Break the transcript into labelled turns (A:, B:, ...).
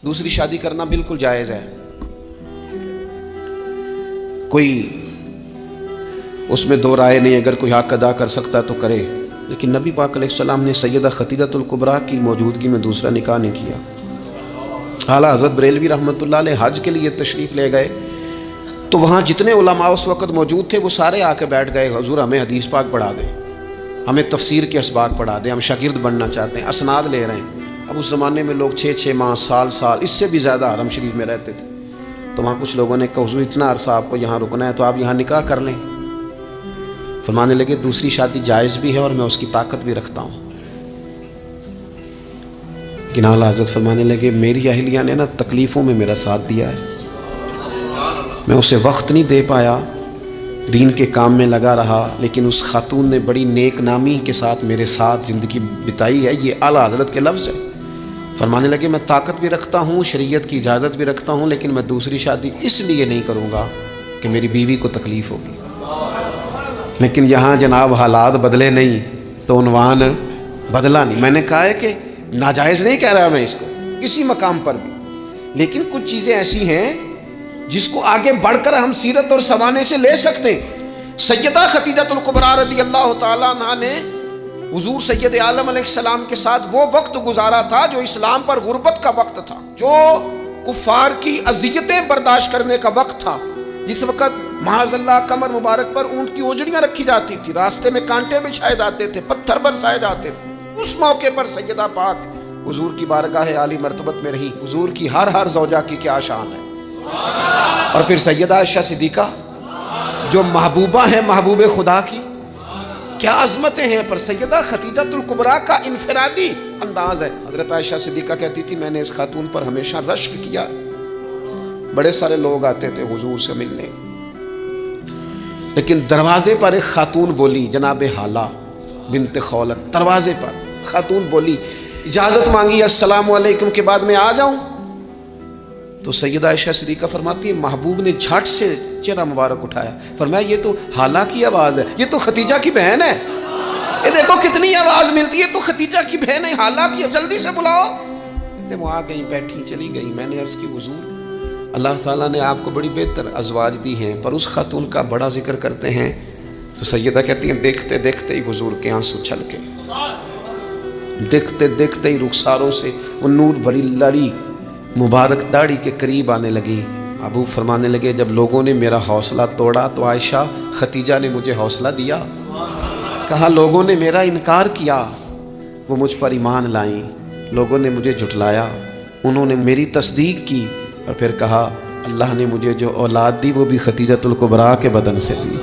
A: دوسری شادی کرنا بالکل جائز ہے، کوئی اس میں دو رائے نہیں، اگر کوئی حق ادا کر سکتا تو کرے، لیکن نبی پاک علیہ السلام نے سیدہ خدیجہ الکبریٰ کی موجودگی میں دوسرا نکاح نہیں کیا۔ اعلیٰ حضرت بریلوی رحمۃ اللہ علیہ حج کے لیے تشریف لے گئے تو وہاں جتنے علماء اس وقت موجود تھے وہ سارے آ کے بیٹھ گئے، حضور ہمیں حدیث پاک پڑھا دیں، ہمیں تفسیر کے اسباق پڑھا دیں، ہم شاگرد بننا چاہتے ہیں، اسناد لے رہے ہیں۔ اب اس زمانے میں لوگ 6 ماہ، سال اس سے بھی زیادہ حرم شریف میں رہتے تھے، تو وہاں کچھ لوگوں نے کہا حضور اتنا عرصہ آپ کو یہاں رکنا ہے تو آپ یہاں نکاح کر لیں۔ فرمانے لگے دوسری شادی جائز بھی ہے اور میں اس کی طاقت بھی رکھتا ہوں، لیکن اعلیٰ حضرت فرمانے لگے میری اہلیہ نے نا تکلیفوں میں میرا ساتھ دیا ہے، میں اسے وقت نہیں دے پایا، دین کے کام میں لگا رہا، لیکن اس خاتون نے بڑی نیک نامی کے ساتھ میرے ساتھ زندگی بتائی ہے۔ یہ اعلیٰ حضرت کے لفظ ہے۔ فرمانے لگے میں طاقت بھی رکھتا ہوں، شریعت کی اجازت بھی رکھتا ہوں، لیکن میں دوسری شادی اس لیے نہیں کروں گا کہ میری بیوی کو تکلیف ہوگی۔ لیکن یہاں جناب حالات بدلے نہیں تو عنوان بدلا نہیں۔ میں نے کہا ہے کہ ناجائز نہیں کہہ رہا میں اس کو کسی مقام پر بھی، لیکن کچھ چیزیں ایسی ہیں جس کو آگے بڑھ کر ہم سیرت اور سوانے سے لے سکتے ہیں۔ سیدہ خدیجہ الکبریٰ رضی اللہ تعالیٰ عنہا نے حضور سید عالم علیہ السلام کے ساتھ وہ وقت گزارا تھا جو اسلام پر غربت کا وقت تھا، جو کفار کی اذیتیں برداشت کرنے کا وقت تھا، جس وقت معاذ اللہ کمر مبارک پر اونٹ کی اوجڑیاں رکھی جاتی تھی، راستے میں کانٹے بچھائے جاتے تھے، پتھر برسائے جاتے تھے۔ اس موقع پر سیدہ پاک حضور کی بارگاہ عالی مرتبت میں رہی۔ حضور کی ہر زوجہ کی کیا شان ہے۔ اور پھر سیدہ عائشہ صدیقہ جو محبوبہ ہیں محبوب خدا کی، کیا عظمتیں ہیں، پر سیدہ خدیجہ الکبریٰ کا انفرادی انداز ہے۔ حضرت عائشہ صدیقہ کہتی تھی میں نے اس خاتون پر ہمیشہ رشک کیا، بڑے سارے لوگ آتے تھے حضور سے ملنے، لیکن دروازے پر ایک خاتون بولی، جناب حالہ بنت خولت، دروازے پر خاتون بولی، اجازت مانگی السلام علیکم کے بعد میں آ جاؤں؟ تو سیدہ عائشہ صدیقہ فرماتی ہے محبوب نے جھٹ سے چہرہ مبارک اٹھایا، فرمایا یہ تو حالہ کی آواز ہے، یہ تو خدیجہ کی بہن ہے، یہ دیکھو کتنی آواز ملتی ہے، تو خدیجہ کی بہن ہے، حالہ کی، جلدی سے بلاؤ۔ وہ آ گئی، بیٹھی، چلی گئی۔ میں نے عرض کی حضور اللہ تعالیٰ نے آپ کو بڑی بہتر ازواج دی ہیں، پر اس خاتون کا بڑا ذکر کرتے ہیں۔ تو سیدہ کہتی ہیں دیکھتے دیکھتے ہی حضور کے آنسو چھلکے، دیکھتے دیکھتے ہی رخساروں سے وہ نور بھری لڑی مبارک داڑھی کے قریب آنے لگی۔ ابو فرمانے لگے جب لوگوں نے میرا حوصلہ توڑا تو عائشہ خدیجہ نے مجھے حوصلہ دیا، کہا لوگوں نے میرا انکار کیا، وہ مجھ پر ایمان لائیں، لوگوں نے مجھے جھٹلایا، انہوں نے میری تصدیق کی، اور پھر کہا اللہ نے مجھے جو اولاد دی وہ بھی خدیجہ الکبریٰ کے بدن سے دی۔